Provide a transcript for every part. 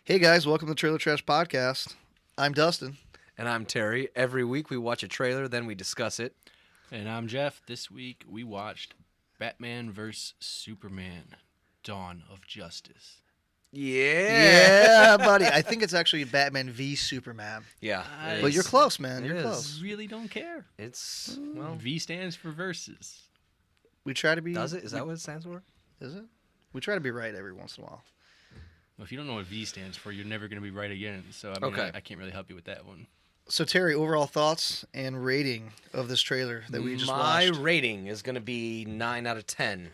Hey guys, welcome to the Trailer Trash Podcast. I'm Dustin. And I'm Terry. Every week we watch a trailer, then we discuss it. And I'm Jeff. This week we watched Batman vs. Superman, Dawn of Justice. Yeah, buddy. I think it's actually Batman v Superman. Yeah. But you're close, man. It You're is. close. Really don't care. It's, well, V stands for versus. We try to be. does it? Is that what it stands for? Is it? We try to be right every once in a while. Well, if you don't know what V stands for, you're never going to be right again. So I mean, Okay. I can't really help you with that one. So Terry, overall thoughts and rating of this trailer that we just My watched. rating is going to be 9 out of 10.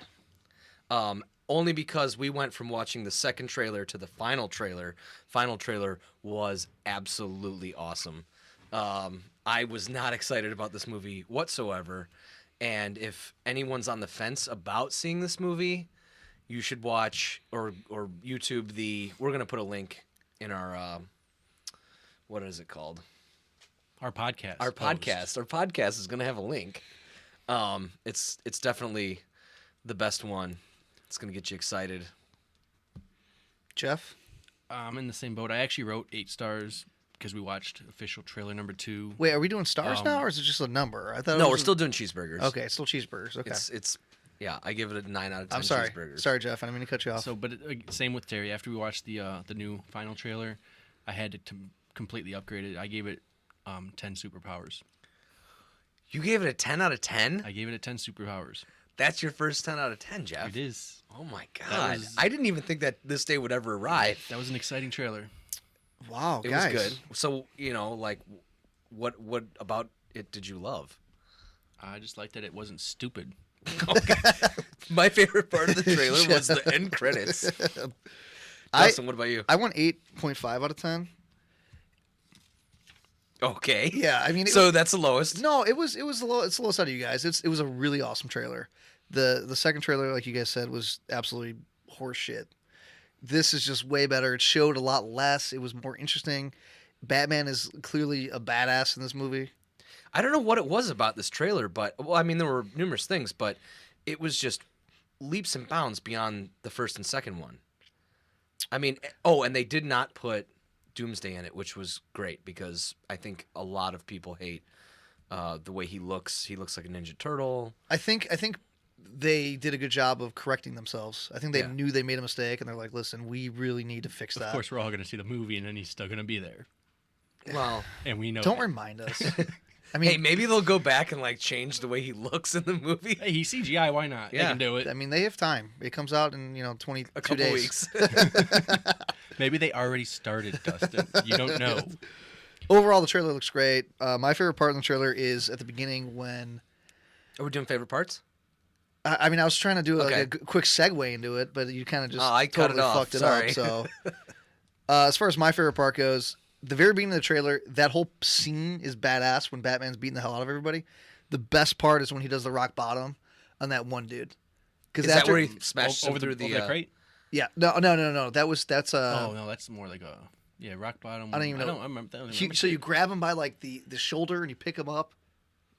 Only because we went from watching the second trailer to the final trailer. Final trailer was absolutely awesome. I was not excited about this movie whatsoever. And if anyone's on the fence about seeing this movie, you should watch or YouTube we're going to put a link in our, what is it called? Our podcast. Our post. podcast. Our podcast is going to have a link. It's definitely the best one. It's going to get you excited. Jeff? I'm in the same boat. I actually wrote 8 stars because we watched official trailer number 2. Wait, are we doing stars now, or is it just a number? I thought. No, we're still doing cheeseburgers. Okay, still cheeseburgers. Okay. It's yeah, I give it a 9 out of 10 I'm sorry. cheeseburgers. Sorry, Jeff. I didn't mean to cut you off. So, but same with Terry. After we watched the new final trailer, I had to completely upgrade it. I gave it 10 superpowers. You gave it a 10 out of 10? I gave it a 10 superpowers. That's your first 10 out of 10, Jeff. It is. Oh my god. was- I didn't even think that this day would ever arrive. That was an exciting trailer. Wow, It guys. was good. So, like what about it did you love? I just liked that it wasn't stupid. My favorite part of the trailer was the end credits. Dustin, what about you? I went 8.5 out of 10. Okay. Yeah, I mean, So that's the lowest. No, it's the lowest out of you guys. It was a really awesome trailer. The second trailer, like you guys said, was absolutely horseshit. This is just way better. It showed a lot less. It was more interesting. Batman is clearly a badass in this movie. I don't know what it was about this trailer, but I mean there were numerous things, but it was just leaps and bounds beyond the first and second one. I mean, and they did not put Doomsday in it, which was great because I think a lot of people hate the way he looks. He looks like a Ninja Turtle. I think they did a good job of correcting themselves. I think they Yeah. knew they made a mistake, and they're like, "Listen, we really need to fix that." Of course, we're all going to see the movie, and then he's still going to be there. Well, And we know Don't that. remind us. I mean, hey, maybe they'll go back and like change the way he looks in the movie. Hey, he's CGI. Why not? Yeah. They can do it. I mean, they have time. It comes out in 22 A couple days. weeks. Maybe they already started, Dustin. You don't know. Overall, the trailer looks great. My favorite part in the trailer is at the beginning when. Are we doing favorite parts? I mean, I was trying to do like Okay. a quick segue into it, but you kind of just I cut it totally off. fucked it Sorry. up. So, as far as my favorite part goes, the very beginning of the trailer, that whole scene is badass when Batman's beating the hell out of everybody. The best part is when he does the rock bottom on that one dude. Is Because that where he smashed him over through the the crate? yeah, no. That's Oh no, that's more like a rock bottom. I don't even know. I remember. I don't He, remember. so you grab him by like the shoulder and you pick him up.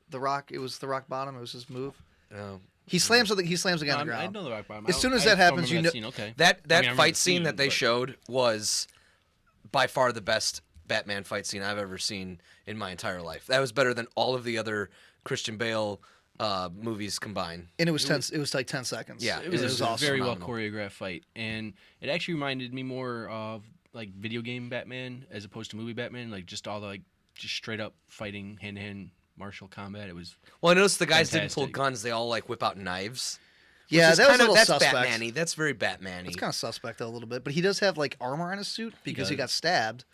The rock. It was the rock bottom. It was his move. Oh. He slams the guy on the I ground. know the rock bottom. As soon as I that don't happens, remember you that scene. Okay. That I mean, I remember fight the scene that they but- showed was by far the best Batman fight scene I've ever seen in my entire life. That was better than all of the other Christian Bale movies combined. And it was 10. It was like 10 seconds. Yeah, It was, a awesome. very well Phenomenal. choreographed fight, and it actually reminded me more of like video game Batman as opposed to movie Batman. Like just all the just straight up fighting, hand to hand martial combat. It was Well, I noticed the guys didn't pull Fantastic. guns; they all like whip out knives. Yeah, Which is that was a kinda- little that's suspect. Batman-y. That's very Batman-y. It's kind of suspect though, a little bit, but he does have like armor on his suit because he got does. stabbed,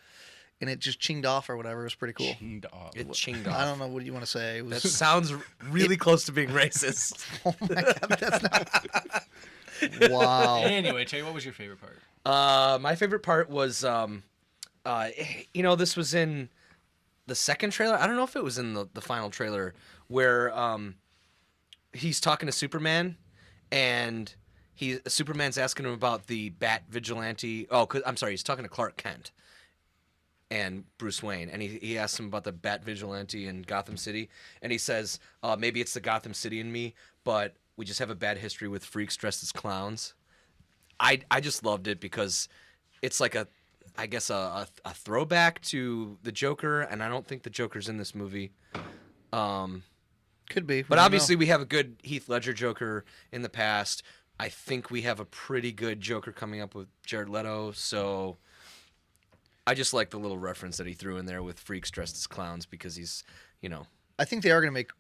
and it just chinged off or whatever. It was pretty cool. chinged off. It chinged I off. don't know what you want to say. It was. That sounds really close to being racist. Oh my god, that's not. Wow. Anyway, Terry, what was your favorite part? My favorite part was, this was in the second trailer. I don't know if it was in the final trailer where he's talking to Superman, and Superman's asking him about the Bat Vigilante. Oh, I'm sorry, he's talking to Clark Kent and Bruce Wayne, and he asks him about the Bat Vigilante in Gotham City, and he says, maybe it's the Gotham City in me, but we just have a bad history with freaks dressed as clowns. I just loved it because it's like I guess a throwback to the Joker, and I don't think the Joker's in this movie. Could be. But obviously, we have a good Heath Ledger Joker in the past. I think we have a pretty good Joker coming up with Jared Leto. So I just like the little reference that he threw in there with freaks dressed as clowns because he's, I think they are going to make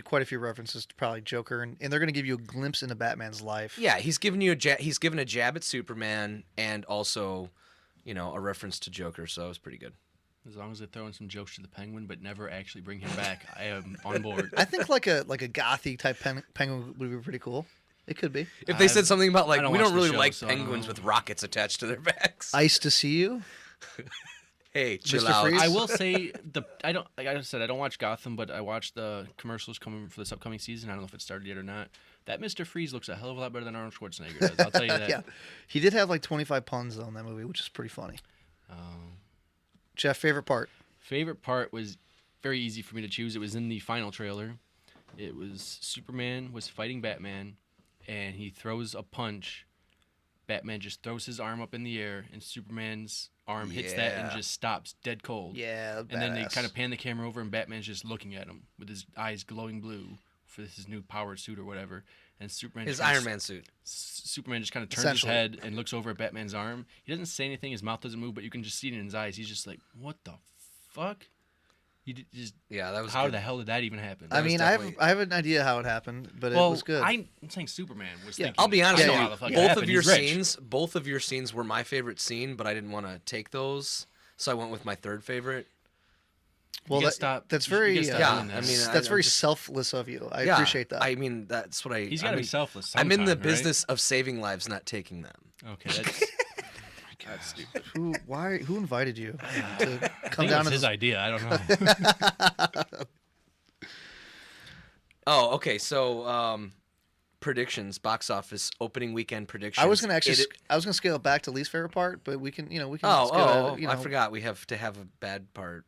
quite a few references to probably Joker, and they're going to give you a glimpse into Batman's life. Yeah, he's given you he's given a jab at Superman and also, a reference to Joker. So it was pretty good. As long as they throw in some jokes to the Penguin, but never actually bring him back, I am on board. I think like a gothy type penguin would be pretty cool. It could be. If they said something about I don't we watch don't the really show, like so I don't penguins know. with rockets attached to their backs. Ice to see you. Hey, chill Mr. out. Freeze? I will say like I said, I don't watch Gotham, but I watched the commercials coming for this upcoming season. I don't know if it started yet or not. That Mr. Freeze looks a hell of a lot better than Arnold Schwarzenegger does. I'll tell you that. Yeah, he did have like 25 puns though in that movie, which is pretty funny. Jeff, favorite part? Favorite part was very easy for me to choose. It was in the final trailer. It was Superman was fighting Batman, and he throws a punch. Batman just throws his arm up in the air, and Superman's arm hits that and Yeah. just stops dead cold. Yeah, And then they badass. kind of pan the camera over, and Batman's just looking at him with his eyes glowing blue for his new powered suit or whatever. And Superman His just kinda Iron Man suit. Superman just kind of turns his Essentially. head and looks over at Batman's arm. He doesn't say anything. His mouth doesn't move, but you can just see it in his eyes. He's just like, "What the fuck? Just Yeah, that was how good. the hell did that even happen?" I was mean, definitely- I have an idea how it happened, but it well, was good. I'm saying Superman was Yeah, thinking. I'll be honest I know with how you. the fuck it Both happened. of your He's rich. scenes were my favorite scene, but I didn't want to take those, so I went with my third favorite. well, gotta that, stop- that's you gotta very stop Yeah, doing that. I mean, that's I'm very just- selfless of you. I Yeah, appreciate that. I mean, that's what I. He's I got to be mean, selfless. I'm in the sometime, right? business of saving lives, not taking them. Okay, that's. That's stupid. Who invited you to I come think it down was to his this? idea. I don't know. Oh, okay. So, predictions, box office, opening weekend predictions. I was gonna actually, It- I was gonna scale it back to least favorite part, but we can, we can. Oh, scale it, I forgot we have to have a bad part.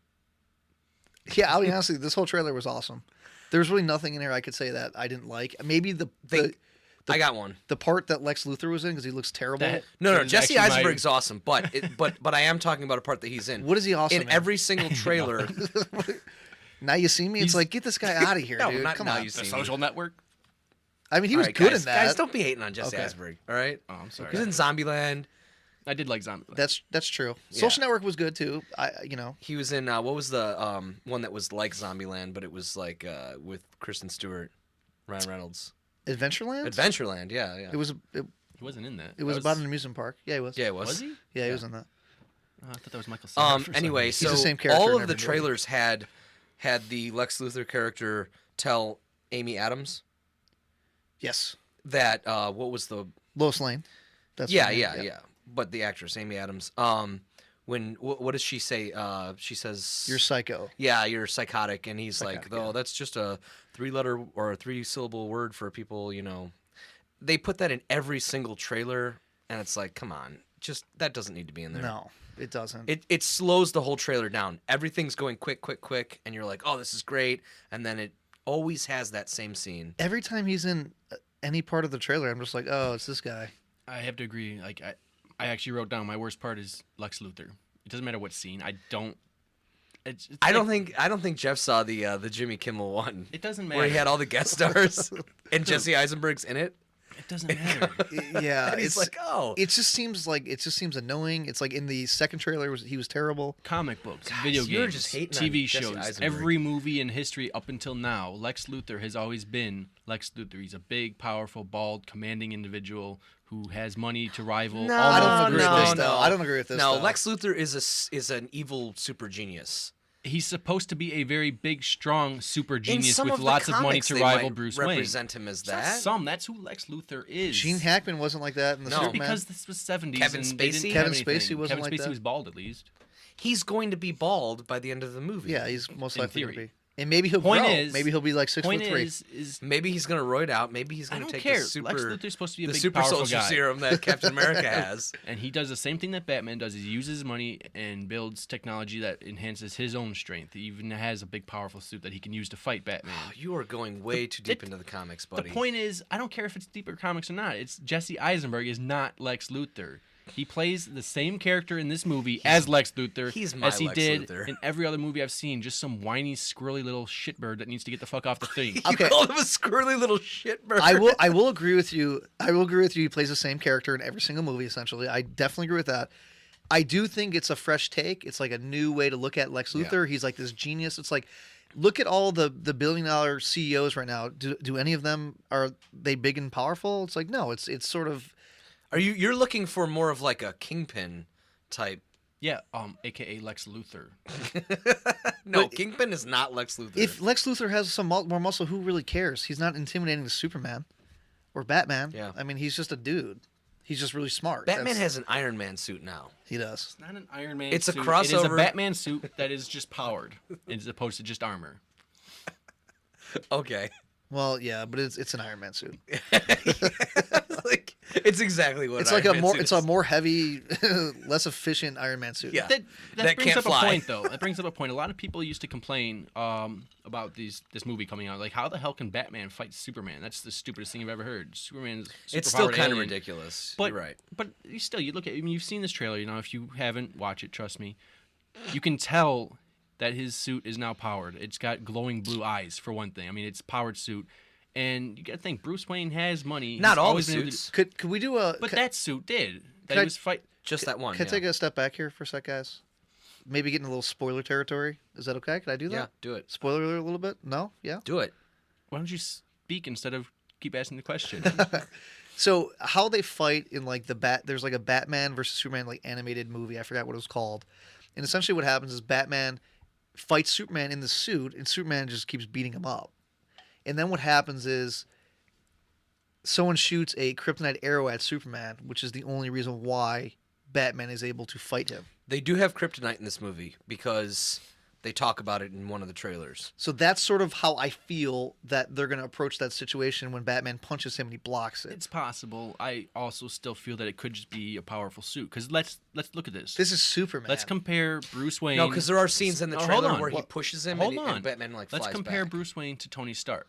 Yeah, I'll be honest with you, this whole trailer was awesome. There was really nothing in here I could say that I didn't like. Maybe the I got one. the part that Lex Luthor was in because he looks terrible. That- No, is Jesse actually my- Eisenberg's awesome, but but I am talking about a part that he's in. What is he awesome in every single trailer? Now you see me. It's He's- like get this guy out of here, No, dude. not Come now on. you see The me. Social Network. I mean, he was All right, good guys, in that. Guys, don't be hating on Jesse Okay. Eisenberg. All right. Oh, I'm sorry. He's in Zombieland. I did like Zombie. That's true. Yeah. Social Network was good too. He was in what was the one that was like Zombieland, but it was like with Kristen Stewart, Ryan Reynolds. Adventureland. Adventureland. Yeah. It was He wasn't in that. it was about an amusement park. Yeah, he was. Yeah, it was. Was he? Yeah, he was in that. Oh, I thought that was Michael Cera. for some Anyway, reason. so the same character all in of the every movie. trailers had the Lex Luthor character tell Amy Adams Yes, that what was the Lois Lane. That's yeah, her name, yeah. But the actress Amy Adams. When what does she say? She says You're psycho. yeah, you're psychotic, and he's Psychotic, like, oh, yeah. that's just a 3-letter or a 3-syllable word for people. They put that in every single trailer, and it's like, come on, just that doesn't need to be in there. No, it doesn't. It slows the whole trailer down. Everything's going quick, and you're like, oh, this is great, and then it always has that same scene. Every time he's in any part of the trailer, I'm just like, oh, it's this guy. I have to agree. Like I actually wrote down my worst part is Lex Luthor. It doesn't matter what scene. I don't. It's I don't like- think Jeff saw the Jimmy Kimmel one It doesn't matter. where he had all the guest stars and Jesse Eisenberg's in it. It doesn't matter. Yeah, And he's it's like, oh, it just seems annoying. It's like in the second trailer he was terrible. Comic books, Guys, video you're games, just hating on TV Jesse shows, Eisenberg. every movie in history up until now, Lex Luthor has always been Lex Luthor. He's a big, powerful, bald, commanding individual who has money to rival. No, all I the don't agree other with this things. though. I don't agree with this. no, though. Lex Luthor is an evil super genius. He's supposed to be a very big, strong super genius some with of the lots of money comics, to they rival might Bruce Wayne. represent him as It's not that. some. That's who Lex Luthor is. Gene Hackman wasn't like that in the No. Superman. Because this was 70s. Kevin and they didn't Spacey? have Kevin anything. Spacey wasn't Kevin like Spacey that? was bald at least. He's going to be bald by the end of the movie. yeah, he's most In likely to theory. be. And maybe he'll Point grow. is- Maybe he'll be like 6'3". Point is Maybe he's gonna roid out. Maybe he's I gonna don't take care. the super Lex Luthor's supposed to be a the big, super powerful soldier guy. serum that Captain America has. And he does the same thing that Batman does. He uses money and builds technology that enhances his own strength. He even has a big, powerful suit that he can use to fight Batman. Oh, you are going way too deep it- into the comics, The buddy. point is, I don't care if it's deeper comics or not. It's Jesse Eisenberg is not Lex Luthor. He plays the same character in this movie as Lex Luthor he's my as he Lex did Luthor. in every other movie I've seen. Just some whiny, squirrely little shitbird that needs to get the fuck off the thing. You Okay. called him a squirrely little shitbird. I will agree with you. I will agree with you. He plays the same character in every single movie, essentially. I definitely agree with that. I do think it's a fresh take. It's like a new way to look at Lex Luthor. He's like this genius. It's like, look at all the billion-dollar CEOs right now. Do any of them, are they big and powerful? It's like, no. It's sort of, You're looking for more of like a Kingpin type? Yeah, AKA Lex Luthor. No, But- Kingpin is not Lex Luthor. if Lex Luthor has some more muscle, who really cares? He's not intimidating to Superman or Batman. Yeah. I mean, he's just a dude. He's just really smart. Batman That's- has an Iron Man suit now. He does. It's not an Iron Man It's a suit. It is crossover- a Batman suit that is just powered as opposed to just armor. Okay. Well, yeah, but it's an Iron Man suit. Like, it's exactly what It's Iron like a Man more suit it's is. a more heavy, less efficient Iron Man suit. Yeah. That That brings can't up fly. a point, though. That brings up a point. A lot of people used to complain about this movie coming out. Like, how the hell can Batman fight Superman? That's the stupidest thing I've ever heard. Superman's It's still superpowered kind of alien. ridiculous. But You're right. But you still, you look at. I mean, you've seen this trailer. You know, if you haven't, watch it. Trust me. You can tell that his suit is now powered. It's got glowing blue eyes, for one thing. I mean, it's a powered suit, and you got to think Bruce Wayne has money. Not He's all the always been able to- suits. Could we do a? but that suit did. That Could I- he was fight. Just that one. Can I yeah. take a step back here for a sec, guys? Maybe get in a little spoiler territory. Is that okay? Can I do that? Yeah, do it. Spoiler alert a little bit? No? Yeah? Do it. Why don't you speak instead of keep asking the question? So how they fight in like there's like a Batman versus Superman like animated movie. I forgot what it was called. And essentially what happens is Batman fights Superman in the suit and Superman just keeps beating him up. And then what happens is someone shoots a kryptonite arrow at Superman, which is the only reason why Batman is able to fight him. They do have kryptonite in this movie because they talk about it in one of the trailers. So that's sort of how I feel that they're going to approach that situation when Batman punches him and he blocks it. It's possible. I also still feel that it could just be a powerful suit. Because let's look at this. This is Superman. Let's compare Bruce Wayne. No, because there are scenes in the Oh, hold trailer on. where he Well, pushes him hold and, on. and Batman like flies Let's compare back. Bruce Wayne to Tony Stark.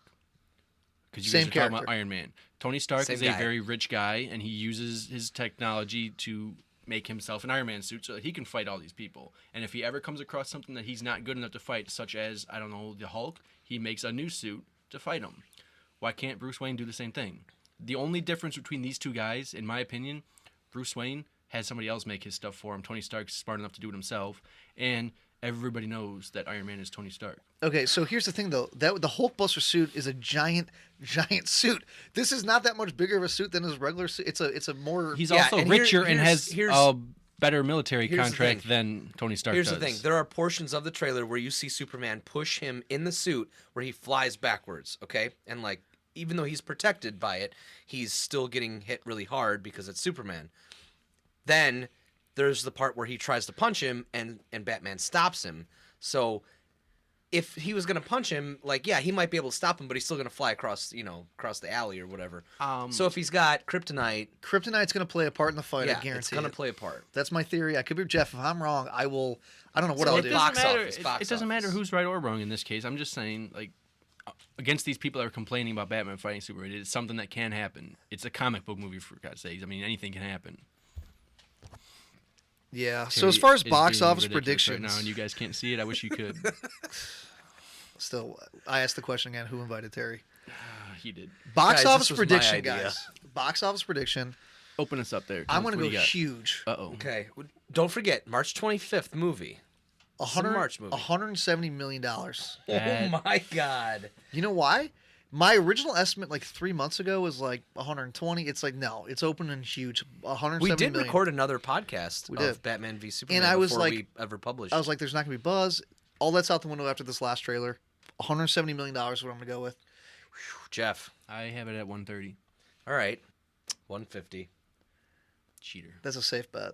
Because you Same guys are talking about character. Iron Man. Tony Stark Same is guy. a very rich guy, and he uses his technology to make himself an Iron Man suit so that he can fight all these people. And if he ever comes across something that he's not good enough to fight, such as, I don't know, the Hulk, he makes a new suit to fight him. Why can't Bruce Wayne do the same thing? The only difference between these two guys, in my opinion, Bruce Wayne has somebody else make his stuff for him. Tony Stark's smart enough to do it himself. And everybody knows that Iron Man is Tony Stark. Okay, so here's the thing though. That the Hulkbuster suit is a giant suit. This is not that much bigger of a suit than his regular suit. It's a more He's Yeah, also and here- richer and has here's- a better military here's the contract thing. than Tony Stark Here's does. the thing: there are portions of the trailer where you see Superman push him in the suit, where he flies backwards. Okay, and like even though he's protected by it, he's still getting hit really hard because it's Superman. Then there's the part where he tries to punch him, and Batman stops him. So if he was gonna punch him, like yeah, he might be able to stop him, but he's still gonna fly across the alley or whatever. So if he's got kryptonite, Kryptonite's going to play a part in the fight. I yeah, guarantee it's gonna it. play a part. That's my theory. I could be Jeff. If I'm wrong, I will. I don't know what So I'll it do. It doesn't Box matter. office, It box doesn't matter office. who's right or wrong in this case. I'm just saying, like, against these people that are complaining about Batman fighting Superman, it's something that can happen. It's a comic book movie, for God's sakes. I mean, anything can happen. Yeah. So as far as Terry box is being office ridiculous predictions, right now, and you guys can't see it. I wish you could. still, I asked the question again: who invited Terry? He did. Box Guys, office this was my prediction, idea. guys. Box office prediction. Open us up there. I'm What going do to go you got? huge. Uh-oh. Okay, don't forget March 25th movie. It's a March movie. $170 million. Oh That- my god! You know why? My original estimate like 3 months ago was like 120. It's like no, it's opening huge. 170 We did million. record another podcast We of did. Batman v Superman I was before like- we ever published. I was like, there's not gonna be buzz. All that's out the window after this last trailer. $170 million is what I'm gonna go with. Jeff. I have it at 130. All right, 150. Cheater. That's a safe bet.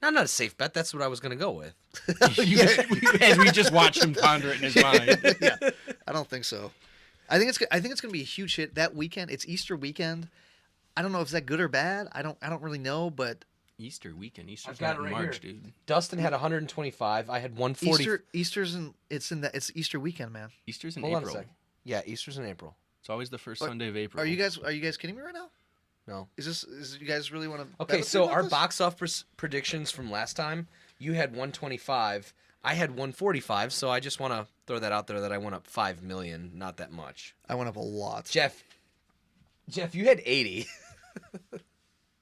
Not a safe bet. That's what I was gonna go with. As we just watched him ponder it in his mind. Yeah, I don't think so. I think it's gonna be a huge hit that weekend. It's Easter weekend. I don't know if it's that good or bad. I don't really know, but Easter weekend. Easter's got not it in right March, here. dude. Dustin had 125. I had 140. it's Easter weekend, man. Easter's in Hold on a April. sec. Yeah, Easter's in April. It's always the first Sunday of April. Are you guys kidding me right now? No. Is you guys really want to? Okay, so our box office predictions from last time, you had 125, I had 145, so I just want to throw that out there that I went up 5 million, not that much. I went up a lot. Jeff, you had 80.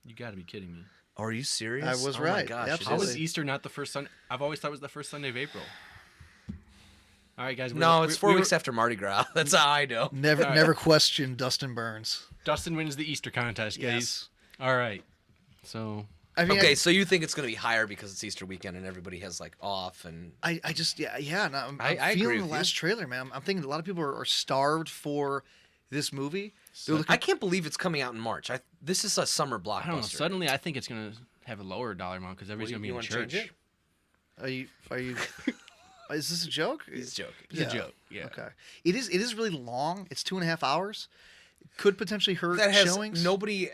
You got to be kidding me. Are you serious? I was Oh right. My gosh, Absolutely. How it was is. Easter not the first Sunday? I've always thought it was the first Sunday of April. All right, guys. No, it's 4 weeks after Mardi Gras. That's how I know. Never, All right. never question Dustin Burns. Dustin wins the Easter contest, guys. Yes. All right. So I mean, Okay, so you think it's going to be higher because it's Easter weekend and everybody has like off and I just yeah. No, I'm I agree feeling the with last trailer, man. I'm thinking a lot of people are starved for this movie. They're looking, I can't believe it's coming out in March. This is a summer blockbuster. I don't know. Suddenly, I think it's gonna have a lower dollar amount because everybody's Well, gonna be you in wanna church. change it? Are you? Is this a joke? He's joking. It's a joke. Yeah. Okay. It is really long. It's 2.5 hours. Could potentially hurt That has showings. nobody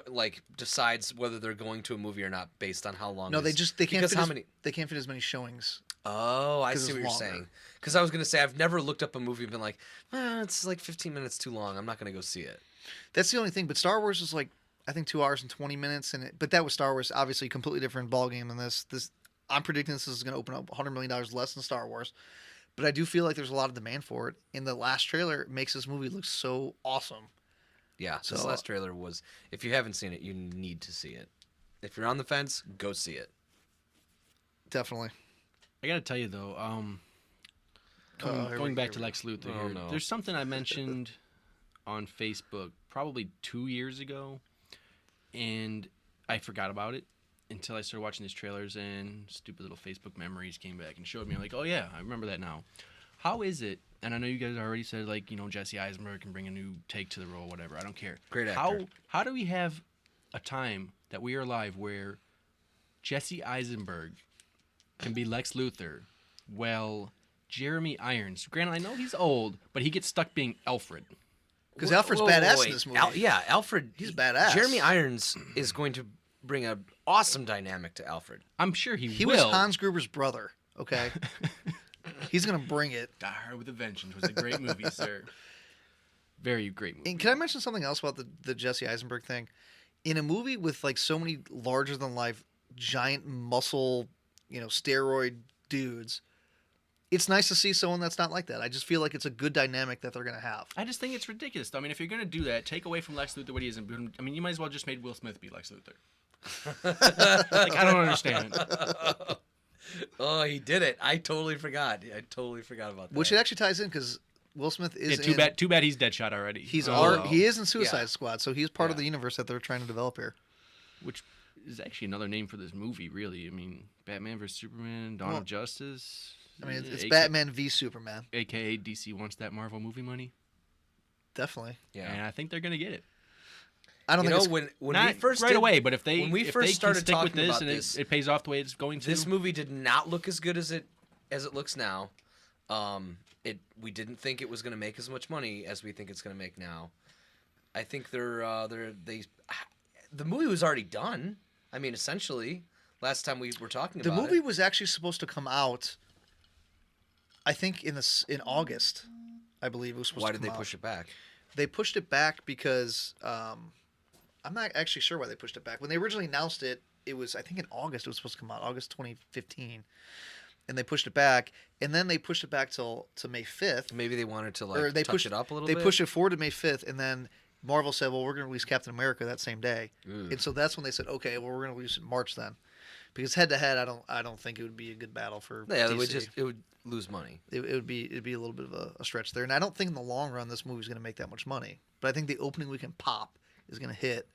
like decides whether they're going to a movie or not based on how long. No, they is- can't because fit how as, many. they can't fit as many showings. Oh, I 'Cause see it's what you're longer. saying. Because I was gonna say I've never looked up a movie and been like, it's like 15 minutes too long. I'm not gonna go see it. That's the only thing. But Star Wars is like I think 2 hours and 20 minutes, but that was Star Wars. Obviously, completely different ball game than this. I'm predicting this is going to open up $100 million less than Star Wars, but I do feel like there's a lot of demand for it. And the last trailer makes this movie look so awesome. Yeah, this So- last trailer was. If you haven't seen it, you need to see it. If you're on the fence, go see it. Definitely. I gotta tell you though, Here going we- back here to we Lex Luthor Oh, here. no. There's something I mentioned on Facebook probably 2 years ago, and I forgot about it until I started watching these trailers, and stupid little Facebook memories came back and showed me. I'm like, oh yeah, I remember that now. How is it? And I know you guys already said like Jesse Eisenberg can bring a new take to the role, whatever. I don't care. Great actor. How do we have a time that we are alive where Jesse Eisenberg can be Lex Luthor? Well, Jeremy Irons. Granted, I know he's old, but he gets stuck being Alfred. Because Alfred's badass in this movie. Alfred. He's badass. Jeremy Irons is going to bring an awesome dynamic to Alfred. I'm sure He will. was Hans Gruber's brother. Okay. He's gonna bring it. Die Hard with a Vengeance was a great movie, sir. Very great movie. And can I mention something else about the Jesse Eisenberg thing? In a movie with like so many larger than life, giant muscle, steroid dudes, it's nice to see someone that's not like that. I just feel like it's a good dynamic that they're gonna have. I just think it's ridiculous. Though. I mean, if you're gonna do that, take away from Lex Luthor what he is. I mean, you might as well just made Will Smith be Lex Luthor. Like, I don't understand. Oh, he did it. I totally forgot. I totally forgot about that. Which it actually ties in because Will Smith is Yeah, too bad he's Deadshot already. He's Oh. he is in Suicide Yeah. Squad, so he's part of Yeah. the universe that they're trying to develop here. Which is actually another name for this movie, really. I mean, Batman vs Superman, Dawn Well, of Justice. I mean, it's AKA Batman v Superman, AKA DC wants that Marvel movie money, definitely. Yeah. and I think they're gonna get it. I don't You think know, it's when Not we first right did- away, but if they when we if first they started can stick with talking this about and this, it pays off the way it's going to. This movie did not look as good as it looks now. We didn't think it was going to make as much money as we think it's going to make now. I think the movie was already done. I mean, essentially, last time we were talking the about movie it. was actually supposed to come out. I think in August, I believe it was supposed Why to did come they out. push it back? They pushed it back because I'm not actually sure why they pushed it back. When they originally announced it, it was I think in August it was supposed to come out, August 2015, and they pushed it back, and then they pushed it back to May 5th. Maybe they wanted to Or they touch pushed it up a little They bit. pushed it forward to May 5th, and then Marvel said, "Well, we're going to release Captain America that same day," Ooh. and so that's when they said, "Okay, well, we're going to release it in March then," because head to head, I don't think it would be a good battle for Yeah, DC. it would lose money. It'd be a little bit of a stretch there, and I don't think in the long run this movie's going to make that much money. But I think the opening weekend pop is going to hit.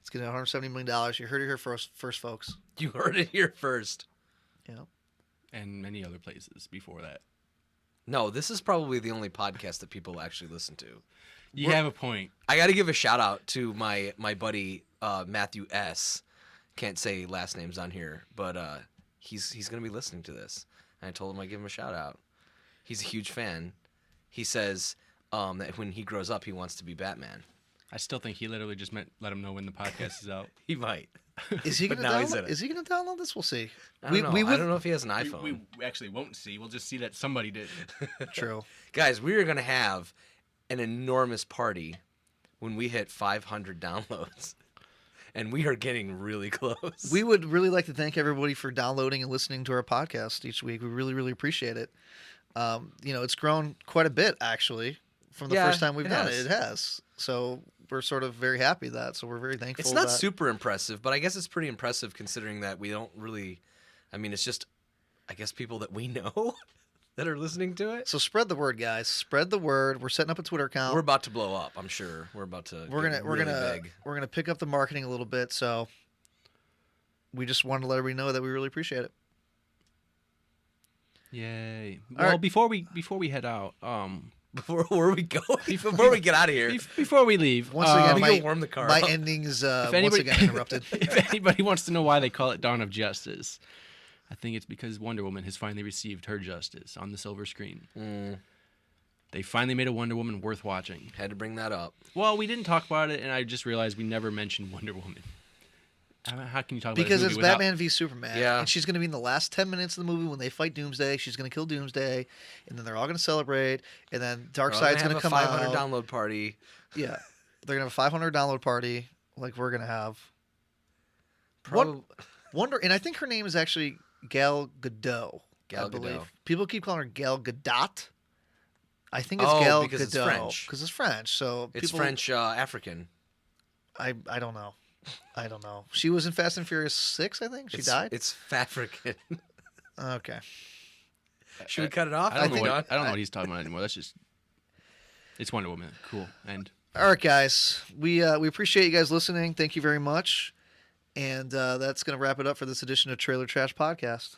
It's going to $170 million. You heard it here first, folks. You heard it here first. Yeah. and many other places before that. No, this is probably the only podcast that people actually listen to. You have a point. I got to give a shout out to my buddy Matthew S. Can't say last names on here, but he's gonna be listening to this. And I told him I'd give him a shout out. He's a huge fan. He says that when he grows up, he wants to be Batman. I still think he literally just meant let him know when the podcast is out. He might. Is he But going to now he's in download? it. Is he going to download this? We'll see. I don't know. I don't know if he has an iPhone. We actually won't see. We'll just see that somebody did. True. Guys, we are gonna have an enormous party when we hit 500 downloads. And we are getting really close. We would really like to thank everybody for downloading and listening to our podcast each week. We really, really appreciate it. It's grown quite a bit, actually, from the first time we've done it. It has. So we're sort of very happy that. So we're very thankful. It's not super impressive, but I guess it's pretty impressive considering that we don't really... I mean, it's just, I guess, people that we know that are listening to it. So spread the word, guys. Spread the word. We're setting up a Twitter account. We're about to blow up, I'm sure. We're gonna pick up the marketing a little bit. So we just wanted to let everybody know that we really appreciate it. Yay! All Well, right. before we head out, Before we go, before we get out of here, before we leave, Once again, we my, go warm the car my up. ending is if once anybody, again interrupted. if anybody wants to know why they call it Dawn of Justice, I think it's because Wonder Woman has finally received her justice on the silver screen. They finally made a Wonder Woman worth watching. Had to bring that up. Well, we didn't talk about it, and I just realized we never mentioned Wonder Woman. How can you talk about Because this it's movie without... Batman v Superman. Yeah. And she's going to be in the last 10 minutes of the movie when they fight Doomsday. She's going to kill Doomsday. And then they're all going to celebrate. And then Darkseid's going to come have a 500 out. download party. Yeah. They're going to have a 500 download party like we're going to have. Probably. Wonder, and I think her name is actually Gal Gadot. Gal I believe. Gadot. People keep calling her Gal Gadot. I think it's Oh, Gal because Gadot. it's French. Because it's French. So It's people, French African. I don't know. I don't know. She was in Fast and Furious 6, I think. She died? It's African. Okay. Should we cut it off? I don't think- know what he's talking about anymore. That's just... It's Wonder Woman. Cool. And All right, guys. We appreciate you guys listening. Thank you very much. And that's going to wrap it up for this edition of Trailer Trash Podcast.